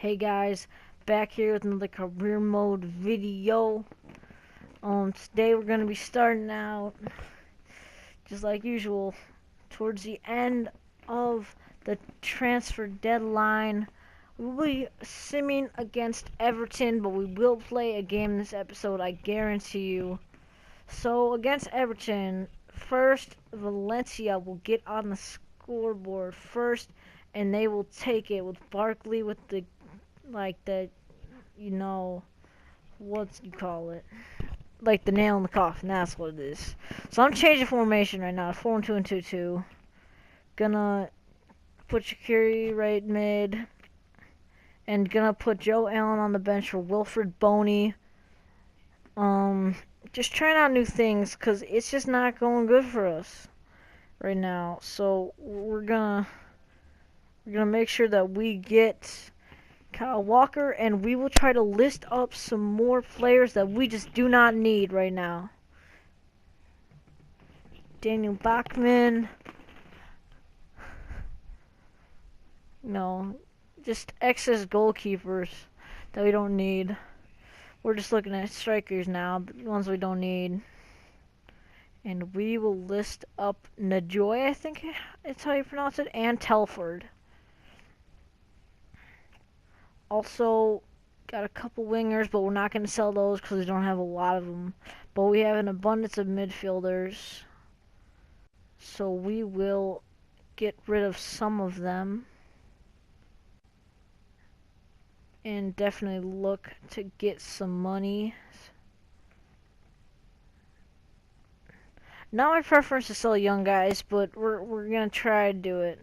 Hey guys, back here with another career mode video. Today we're gonna be starting out just like usual towards the end of the transfer deadline. We will be simming against Everton, but we will play a game this episode, I guarantee you. So against Everton, first Valencia will get on the scoreboard first, and they will take it with Barkley with the you know, what you call it, like the nail in the coffin. That's what it is. So I'm changing formation right now. 4-2 and 2-2. Gonna put Shaqiri right mid, and gonna put Joe Allen on the bench for Wilfred Boney. Just trying out new things because it's just not going good for us right now. So we're gonna make sure that we get Kyle Walker, and we will try to list up some more players that we just do not need right now. Daniel Bachman. No, just excess goalkeepers that we don't need. We're just looking at strikers now, the ones we don't need. And we will list up Najoy, I think it's how you pronounce it, and Telford. Also, got a couple wingers, but we're not going to sell those because we don't have a lot of them. But we have an abundance of midfielders, so we will get rid of some of them. And definitely look to get some money. Not my preference to sell young guys, but we're going to try to do it.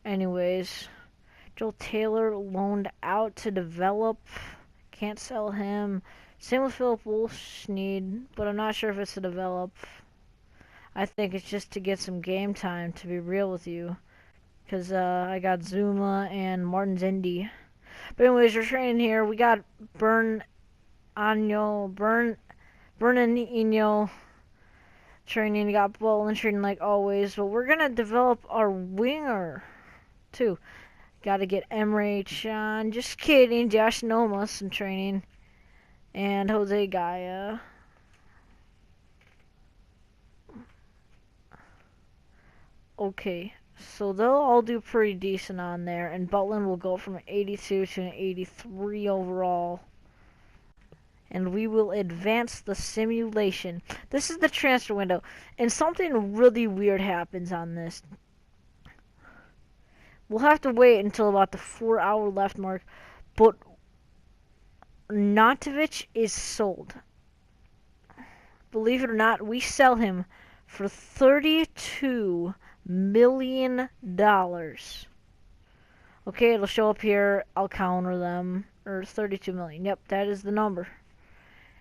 Anyways. Joel Taylor loaned out to develop. Can't sell him. Same with Philip Wolfsneed, but I'm not sure if it's to develop. I think it's just to get some game time, to be real with you. Because I got Zuma and Martin Zindi. But anyways, we're training here. We got Bernardinho training. We got Bolin training like always. But we're going to develop our winger, too. Gotta get Emre Can. Just kidding. Josh Nomas in training. And Jose Gaia. Okay. So they'll all do pretty decent on there. And Butland will go from an 82 to an 83 overall. And we will advance the simulation. This is the transfer window. And something really weird happens on this. We'll have to wait until about the 4-hour left mark, but Natovic is sold. Believe it or not, we sell him for $32 million. Okay, it'll show up here. I'll counter them. Or 32 million. Yep, that is the number.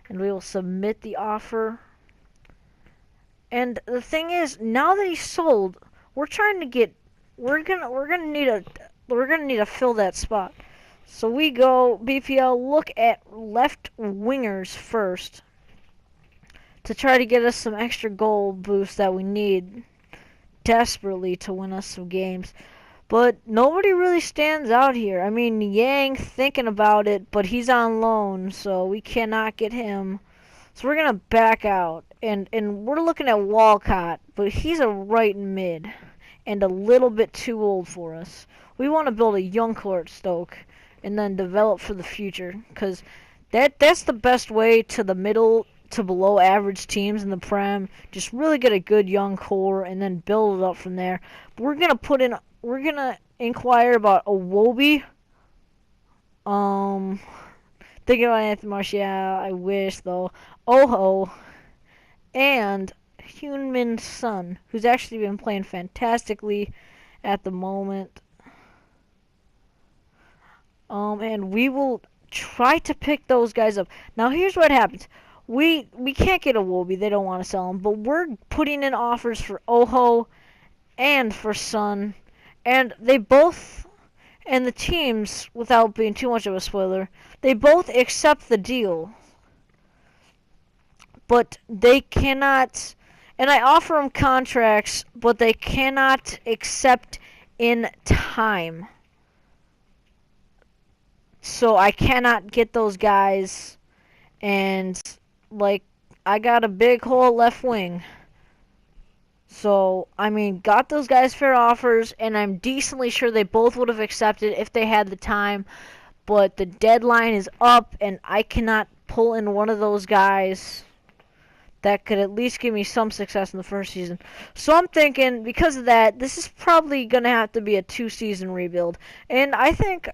And we will submit the offer. And the thing is, now that he's sold, we're trying to get We're gonna need to fill that spot. So we go BPL, look at left wingers first to try to get us some extra goal boost that we need desperately to win us some games. But nobody really stands out here. I mean, Yang thinking about it, but he's on loan, so we cannot get him. So we're gonna back out, and we're looking at Walcott, but he's a right mid. And a little bit too old for us. We want to build a young core at Stoke and then develop for the future, because that's the best way to the middle to below average teams in the Prem. Just really get a good young core and then build it up from there. But we're gonna inquire about Iwobi. Thinking about Anthony Martial, I wish though. Oho, and Heung-min Son, who's actually been playing fantastically at the moment. And we will try to pick those guys up. Now here's what happens. We can't get a Iwobi, they don't want to sell him, but we're putting in offers for Oho and for Son, and they both, and the teams, without being too much of a spoiler, they both accept the deal. But they cannot. And I offer them contracts, but they cannot accept in time. So I cannot get those guys, and like I got a big hole at left wing. So, I mean, got those guys fair offers, and I'm decently sure they both would have accepted if they had the time. But the deadline is up, and I cannot pull in one of those guys that could at least give me some success in the first season. So I'm thinking, because of that, this is probably going to have to be a 2-season rebuild. And I think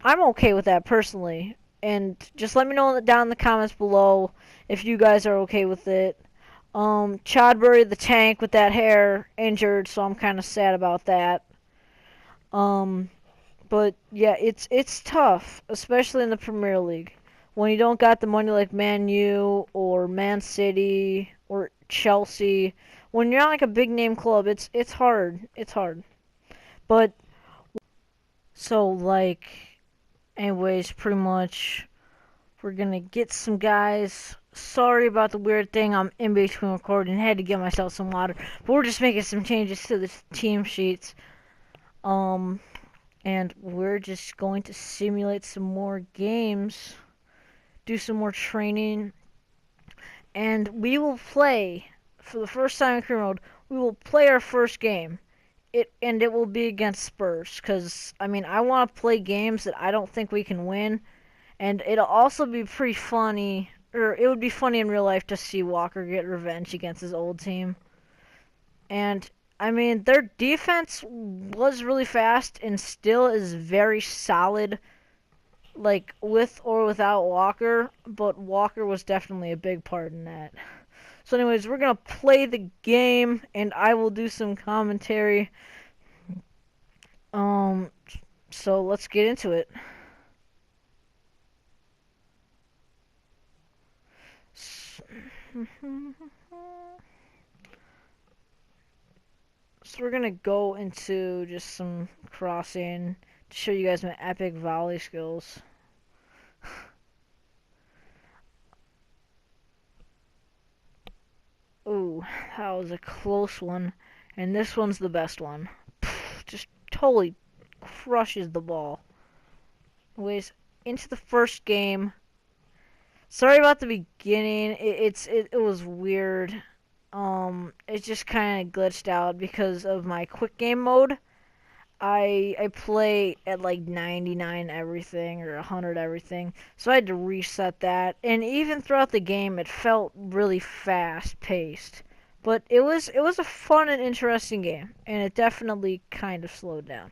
I'm okay with that personally. And just let me know down in the comments below if you guys are okay with it. Chodbury the tank with that hair injured, so I'm kind of sad about that. Um, but yeah, it's tough, especially in the Premier League, when you don't got the money like Man U or Man City or Chelsea. When you're not like a big name club, it's hard. It's hard. But so like, anyways, pretty much we're gonna get some guys. Sorry about the weird thing. I'm in between recording. Had to get myself some water. But we're just making some changes to the team sheets. Um, and we're just going to simulate some more games, do some more training, and we will play for the first time in career mode. We will play our first game. It will be against Spurs, because I mean I want to play games that I don't think we can win. And it'll also be pretty funny, or it would be funny in real life to see Walker get revenge against his old team. And, I mean, their defense was really fast and still is very solid, like, with or without Walker, but Walker was definitely a big part in that. So anyways, we're going to play the game, and I will do some commentary. Um, so let's get into it. So we're gonna go into just some crossing to show you guys my epic volley skills. Ooh, that was a close one. And this one's the best one. Just totally crushes the ball. Anyways, into the first game. Sorry about the beginning. It was weird. It just kind of glitched out because of my quick game mode. I play at like 99 everything or 100 everything, so I had to reset that. And even throughout the game, it felt really fast paced. But it was a fun and interesting game, and it definitely kind of slowed down.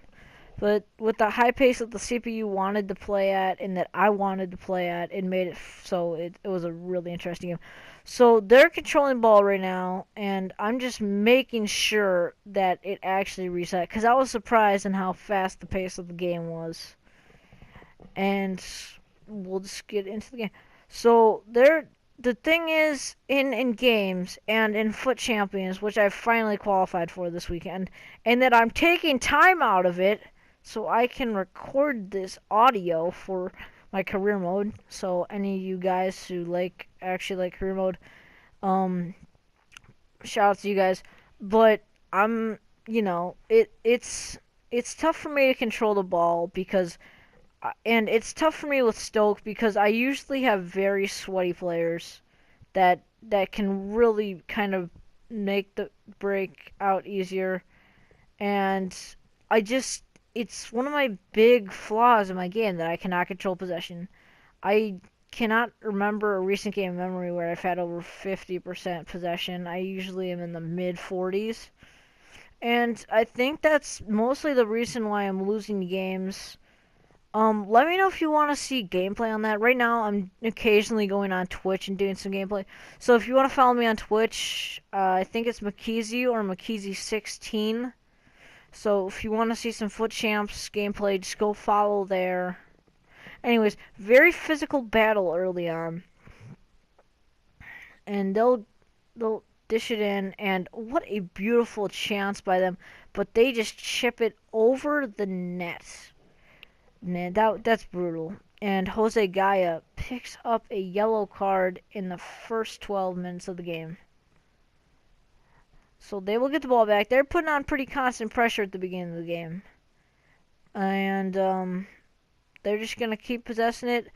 But with the high pace that the CPU wanted to play at and that I wanted to play at, it made it so it was a really interesting game. So they're controlling ball right now, and I'm just making sure that it actually reset, because I was surprised in how fast the pace of the game was. And we'll just get into the game. So the thing is, in games and in Foot Champions, which I've finally qualified for this weekend, and that I'm taking time out of it so I can record this audio for my career mode. So any of you guys who actually like career mode, um, shout out to you guys. But I'm, it's tough for me to control the ball because, and it's tough for me with Stoke because I usually have very sweaty players that can really kind of make the break out easier. And I just it's one of my big flaws in my game that I cannot control possession. I cannot remember a recent game in memory where I've had over 50% possession. I usually am in the mid 40s. And I think that's mostly the reason why I'm losing games. Let me know if you want to see gameplay on that. Right now, I'm occasionally going on Twitch and doing some gameplay. So if you want to follow me on Twitch, I think it's Makizi or Makizi16. So if you want to see some Foot Champs gameplay, just go follow there. Anyways, very physical battle early on. And they'll dish it in, and what a beautiful chance by them. But they just chip it over the net. Man, that's brutal. And Jose Gaia picks up a yellow card in the first 12 minutes of the game. So they will get the ball back. They're putting on pretty constant pressure at the beginning of the game. And they're just going to keep possessing it.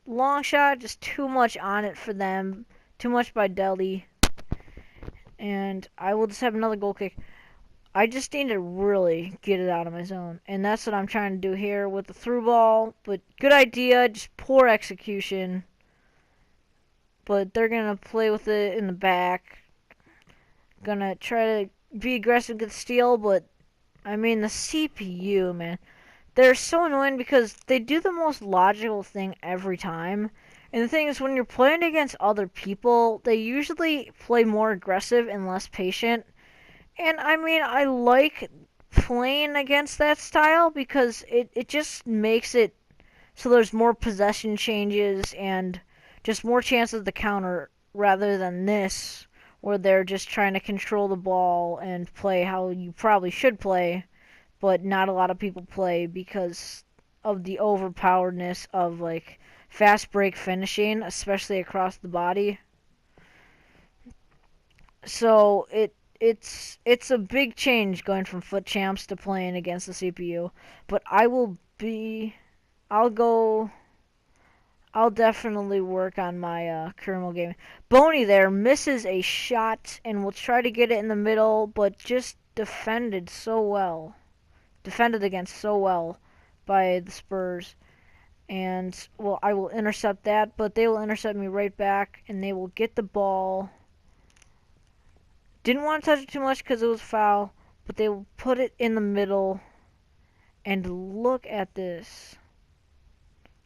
Long shot, just too much on it for them. Too much by Deli. And I will just have another goal kick. I just need to really get it out of my zone. And that's what I'm trying to do here with the through ball. But good idea, just poor execution. But they're going to play with it in the back. Gonna try to be aggressive, get the steal, but I mean the CPU, man. They're so annoying because they do the most logical thing every time. And the thing is, when you're playing against other people, they usually play more aggressive and less patient. And I mean, I like playing against that style because it just makes it so there's more possession changes and just more chances to counter rather than this, where they're just trying to control the ball and play how you probably should play, but not a lot of people play because of the overpoweredness of like fast break finishing, especially across the body. So it's a big change going from foot champs to playing against the CPU. But I'll definitely work on my career mode game. Boney there misses a shot and will try to get it in the middle, but just defended against so well by the Spurs. And, well, I will intercept that, but they will intercept me right back, and they will get the ball. Didn't want to touch it too much because it was foul, but they will put it in the middle. And look at this.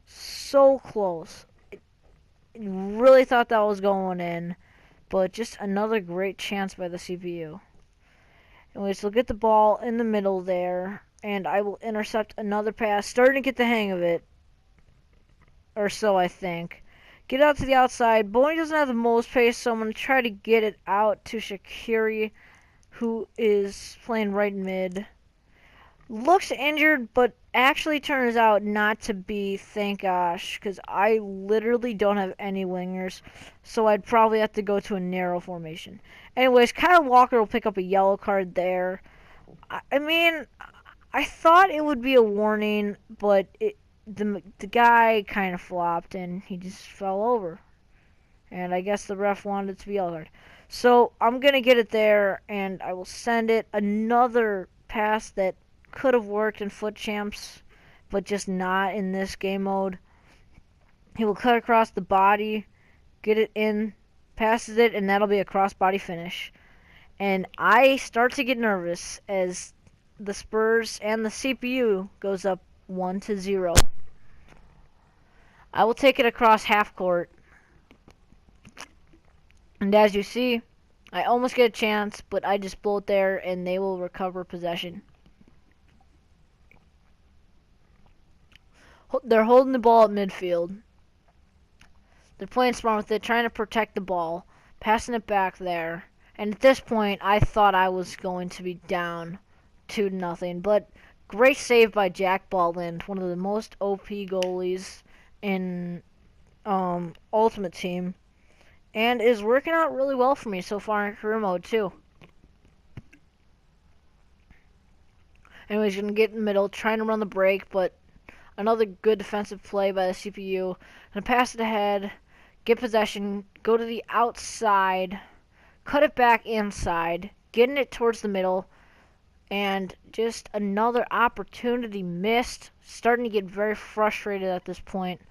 So close. Really thought that was going in, but just another great chance by the CPU. Anyways, they'll get the ball in the middle there, and I will intercept another pass. Starting to get the hang of it, or so I think. Get out to the outside. Boney doesn't have the most pace, so I'm going to try to get it out to Shaqiri, who is playing right mid. Looks injured, but actually turns out not to be, thank gosh, because I literally don't have any wingers, so I'd probably have to go to a narrow formation. Anyways, Kyle Walker will pick up a yellow card there. I mean, I thought it would be a warning, but the guy kind of flopped and he just fell over. And I guess the ref wanted it to be yellow card. So I'm going to get it there, and I will send it. Another pass that could have worked in foot champs, but just not in this game mode. He will cut across the body, get it in, passes it, and that'll be a cross-body finish. And I start to get nervous as the Spurs and the CPU goes up 1-0. I will take it across half court. And as you see, I almost get a chance, but I just blow it there, and they will recover possession. They're holding the ball at midfield. They're playing smart with it, trying to protect the ball, passing it back there. And at this point, I thought I was going to be down 2-0. But great save by Jack Baldwin, one of the most OP goalies in Ultimate Team. And is working out really well for me so far in career mode, too. Anyways, going to get in the middle, trying to run the break, but another good defensive play by the CPU. Gonna pass it ahead, get possession, go to the outside, cut it back inside, getting it towards the middle, and just another opportunity missed. Starting to get very frustrated at this point.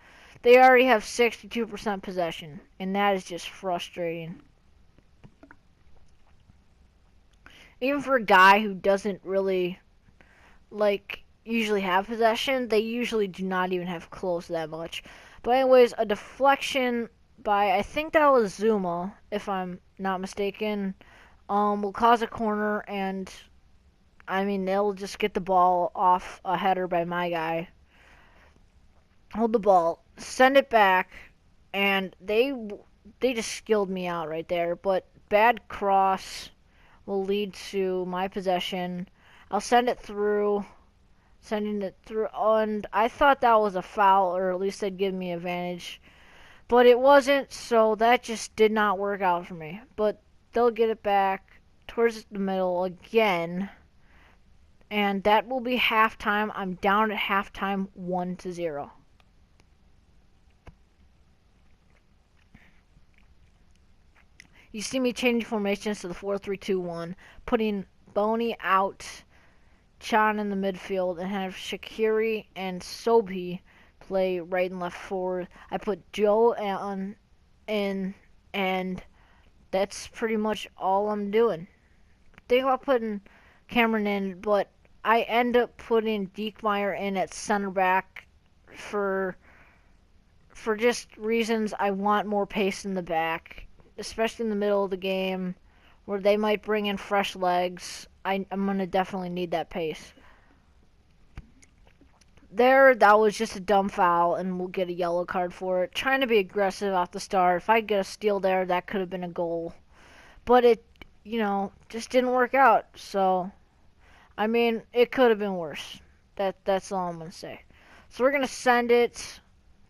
They already have 62% possession, and that is just frustrating. Even for a guy who doesn't really, usually have possession, they usually do not even have close that much. But anyways, a deflection by, I think that was Zuma, if I'm not mistaken, will cause a corner, and I mean, they'll just get the ball off a header by my guy. Hold the ball, send it back, and they just skilled me out right there. But bad cross will lead to my possession. I'll send it through. Sending it through, and I thought that was a foul, or at least they'd give me advantage, but it wasn't, so that just did not work out for me. But they'll get it back towards the middle again, And that will be halftime. I'm down at halftime 1-0. You see me changing formations to the 4-3-2-1, putting Boney out, Chan in the midfield, and have Shaqiri and Sobhi play right and left forward. I put Joe on in, and that's pretty much all I'm doing. Think about putting Cameron in, but I end up putting Diekmeyer in at center back for just reasons. I want more pace in the back, especially in the middle of the game where they might bring in fresh legs. I'm going to definitely need that pace. That was just a dumb foul, and we'll get a yellow card for it. Trying to be aggressive off the start. If I get a steal there, that could have been a goal. But it, just didn't work out. So, I mean, it could have been worse. That's all I'm going to say. So we're going to send it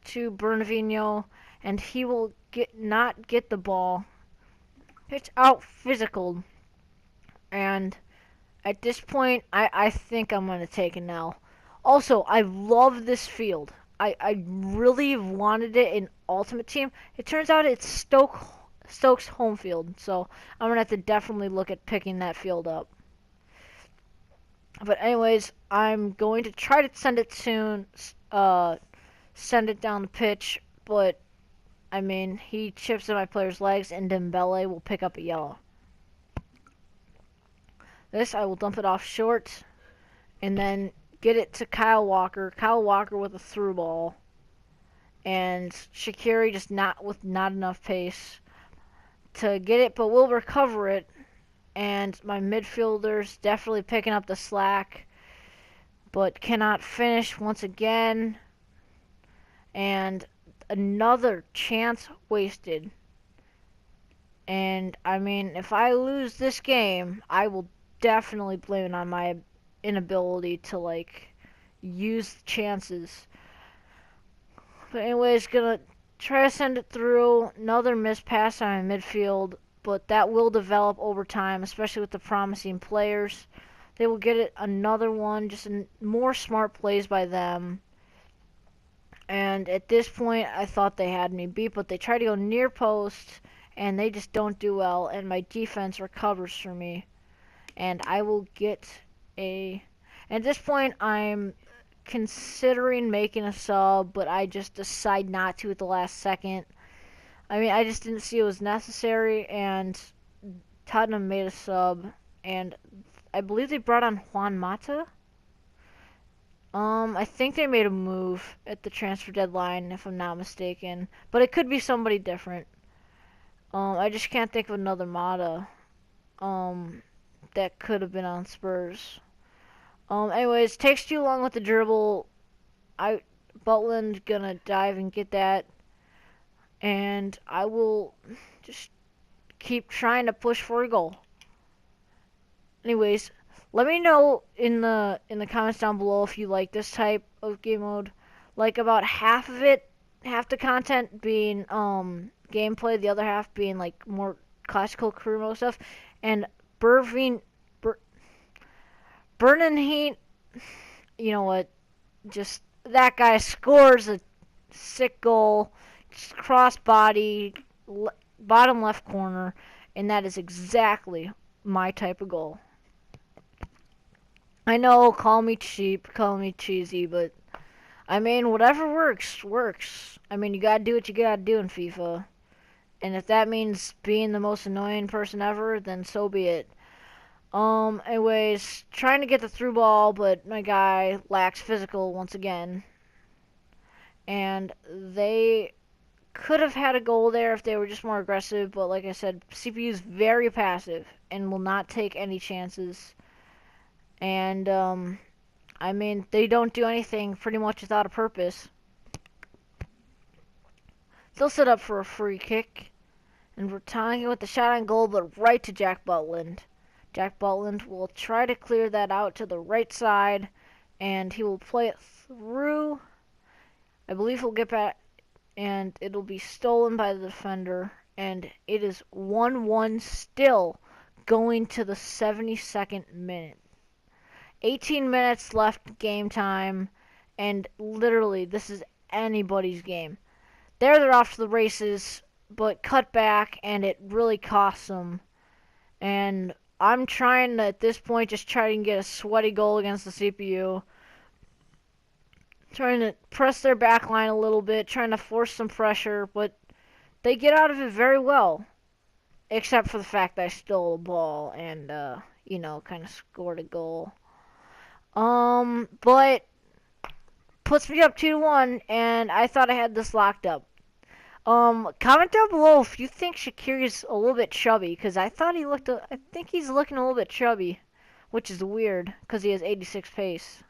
to Bernardinho, and he will not get the ball. It's out physical. And at this point, I think I'm going to take an L. Also, I love this field. I really wanted it in Ultimate Team. It turns out it's Stoke's home field, so I'm going to have to definitely look at picking that field up. But anyways, I'm going to try to send it soon, send it down the pitch, but, I mean, he chips at my player's legs, and Dembele will pick up a yellow. This, I will dump it off short, and then get it to Kyle Walker. Kyle Walker with a through ball. And Shaqiri just not enough pace to get it, but we'll recover it. And my midfielders definitely picking up the slack, but cannot finish once again. And another chance wasted. And, I mean, if I lose this game, I will definitely blame it on my inability to use chances. But anyways, gonna try to send it through. Another missed pass on midfield, but that will develop over time, especially with the promising players. They will get it another one, just more smart plays by them. And at this point, I thought they had me beat, but they try to go near post, and they just don't do well, and my defense recovers for me. And I will get at this point, I'm considering making a sub, but I just decide not to at the last second. I mean, I just didn't see it was necessary, and Tottenham made a sub, and I believe they brought on Juan Mata. I think they made a move at the transfer deadline, if I'm not mistaken, but it could be somebody different. I just can't think of another Mata, that could have been on Spurs. Anyways, takes too long with the dribble. Butland gonna dive and get that. And I will just keep trying to push for a goal. Anyways, let me know in the comments down below if you like this type of game mode. Like about half of it, half the content being gameplay, the other half being like more classical career mode stuff. And Bernardinho, you know what? Just that guy scores a sick goal, just cross body, bottom left corner, and that is exactly my type of goal. I know, call me cheap, call me cheesy, but I mean, whatever works, works. I mean, you gotta do what you gotta do in FIFA. And if that means being the most annoying person ever, then so be it. Anyways, trying to get the through ball, but my guy lacks physical once again. And they could have had a goal there if they were just more aggressive, but like I said, CPU is very passive and will not take any chances. And, I mean, they don't do anything pretty much without a purpose. They'll set up for a free kick. And we're tying it with the shot on goal, but right to Jack Butland. Jack Butland will try to clear that out to the right side, and he will play it through. I believe he'll get back, and it'll be stolen by the defender, and it is 1-1 still, going to the 72nd minute. 18 minutes left game time, and literally this is anybody's game. They're off to the races, but cut back, and it really costs them. And I'm trying to, at this point, just try and get a sweaty goal against the CPU. Trying to press their back line a little bit, trying to force some pressure, but they get out of it very well. Except for the fact that I stole a ball and, kind of scored a goal. But puts me up 2-1, and I thought I had this locked up. Comment down below if you think Shaqiri's a little bit chubby, because I think he's looking a little bit chubby, which is weird, because he has 86 pace.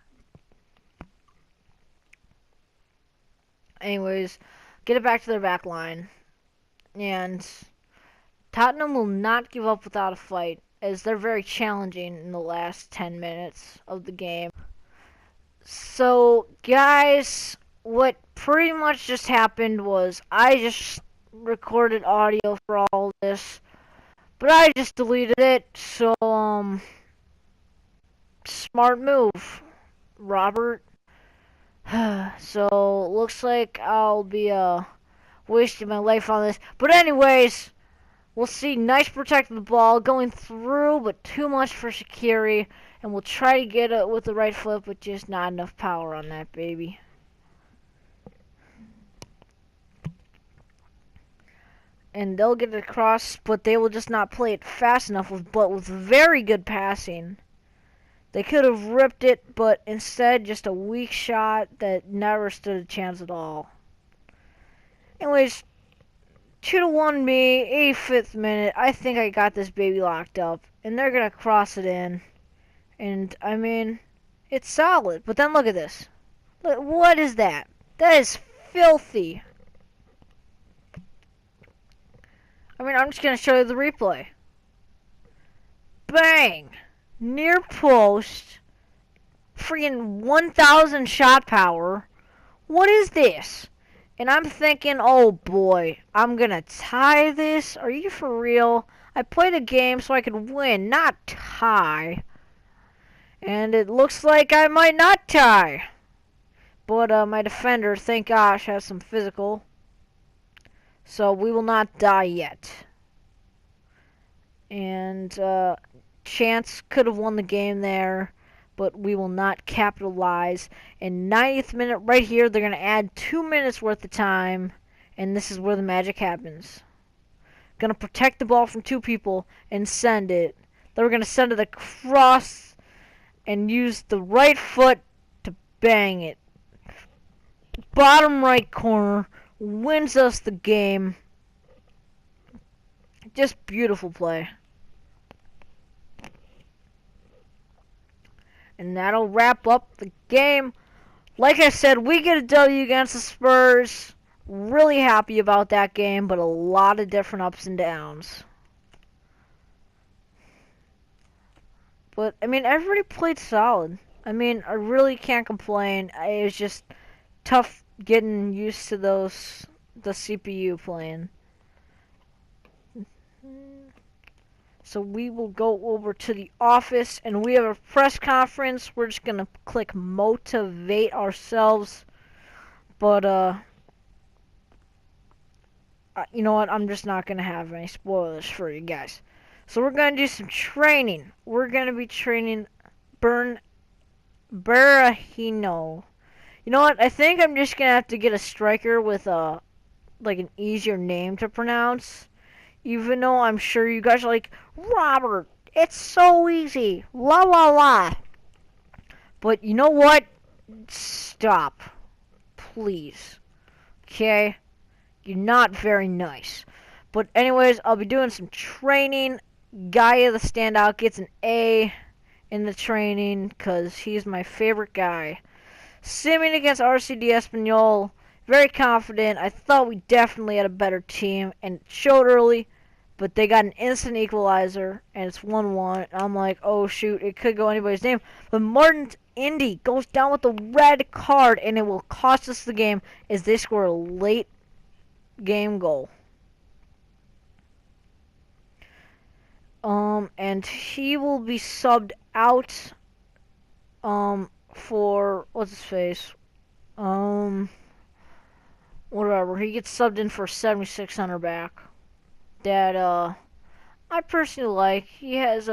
Anyways, get it back to their back line, and Tottenham will not give up without a fight, as they're very challenging in the last 10 minutes of the game. So, guys, what pretty much just happened was I just recorded audio for all this, but I just deleted it, so, smart move, Robert. So, looks like I'll be, wasting my life on this. But anyways, we'll see. Nice protect of the ball, going through, but too much for Shaqiri. And we'll try to get it with the right foot, but just not enough power on that baby. And they'll get it across, but they will just not play it fast enough, but with very good passing. They could have ripped it, but instead just a weak shot that never stood a chance at all. Anyways, 2-1 me, 85th minute. I think I got this baby locked up. And they're going to cross it in. And, I mean, it's solid. But then look at this. Look, what is that? That is filthy. I mean, I'm just going to show you the replay. Bang! Near post. Freaking 1,000 shot power. What is this? And I'm thinking, oh boy, I'm going to tie this? Are you for real? I played a game so I could win, not tie. And it looks like I might not tie. But my defender, thank gosh, has some physical. So we will not die yet. And Chance could have won the game there, but we will not capitalize. In 90th minute, right here, they're going to add 2 minutes worth of time, and this is where the magic happens. Going to protect the ball from two people and send it. Then we're going to send it across and use the right foot to bang it. Bottom right corner wins us the game. Just beautiful play. And that'll wrap up the game. Like I said, we get a W against the Spurs. Really happy about that game, but a lot of different ups and downs. But, I mean, everybody played solid. I mean, I really can't complain. It was just tough getting used to the CPU playing. So we will go over to the office, and we have a press conference. We're just going to click motivate ourselves. But, you know what? I'm just not going to have any spoilers for you guys. So we're going to do some training. We're going to be training Berahino. You know what? I think I'm just going to have to get a striker with like an easier name to pronounce. Even though I'm sure you guys are like, Robert, it's so easy. La la la. But you know what? Stop. Please. Okay? You're not very nice. But anyways, I'll be doing some training. Gaia the standout gets an A in the training because he's my favorite guy. Simeon against RCD Espanyol. Very confident. I thought we definitely had a better team, and it showed early, but they got an instant equalizer, and it's 1-1. I'm like, oh shoot, it could go anybody's name. But Martin Indy goes down with a red card, and it will cost us the game as they score a late game goal. And he will be subbed out for what's his face? Um, whatever. He gets subbed in for 7,600 back. That I personally like. He has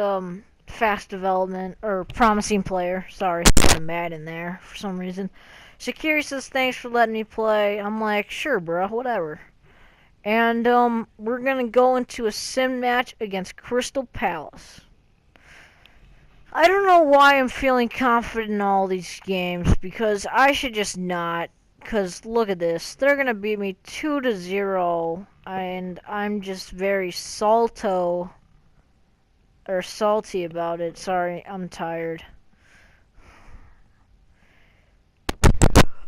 fast development or promising player. Sorry, I'm mad in there for some reason. Shakiri says thanks for letting me play. I'm like, sure, bro, whatever. And we're gonna go into a sim match against Crystal Palace. I don't know why I'm feeling confident in all these games because I should just not. Because look at this, they're gonna beat me 2-0, and I'm just very salty about it. Sorry, I'm tired.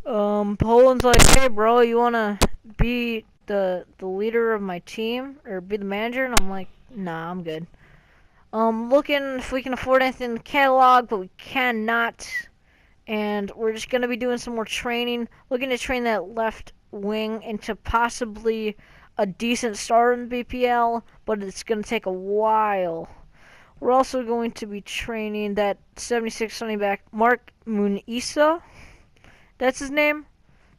Poland's like, hey, bro, you wanna be the leader of my team or be the manager? And I'm like, nah, I'm good. Looking if we can afford anything in the catalog, but we cannot. And we're just gonna be doing some more training. Looking to train that left wing into possibly a decent start in the BPL, but it's gonna take a while. We're also going to be training that 76 running back, Mark Munisa. That's his name.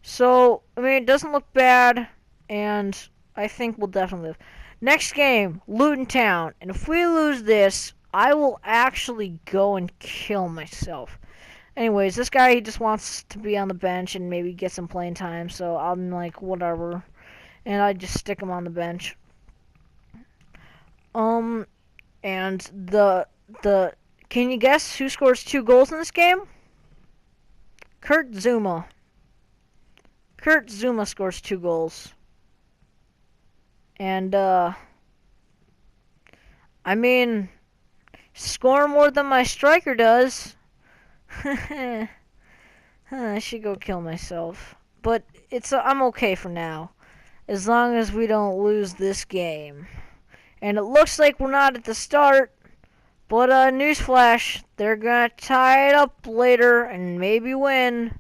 So, I mean, it doesn't look bad, and I think we'll definitely live. Next game, Luton Town. And if we lose this, I will actually go and kill myself. Anyways, this guy, he just wants to be on the bench and maybe get some playing time, so I'm like, whatever. And I just stick him on the bench. And can you guess who scores 2 goals in this game? Kurt Zuma. Kurt Zuma scores 2 goals. And, I mean, score more than my striker does. I should go kill myself. But I'm okay for now. As long as we don't lose this game. And it looks like we're not at the start. But, newsflash, they're gonna tie it up later and maybe win.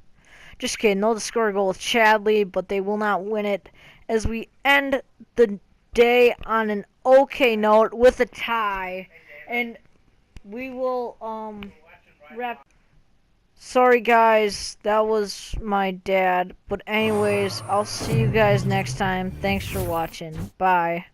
Just kidding, they'll just score a goal with Chadley, but they will not win it. As we end the day on an okay note with a tie. And we will, wrap. Sorry guys, that was my dad. But anyways, I'll see you guys next time. Thanks for watching. Bye.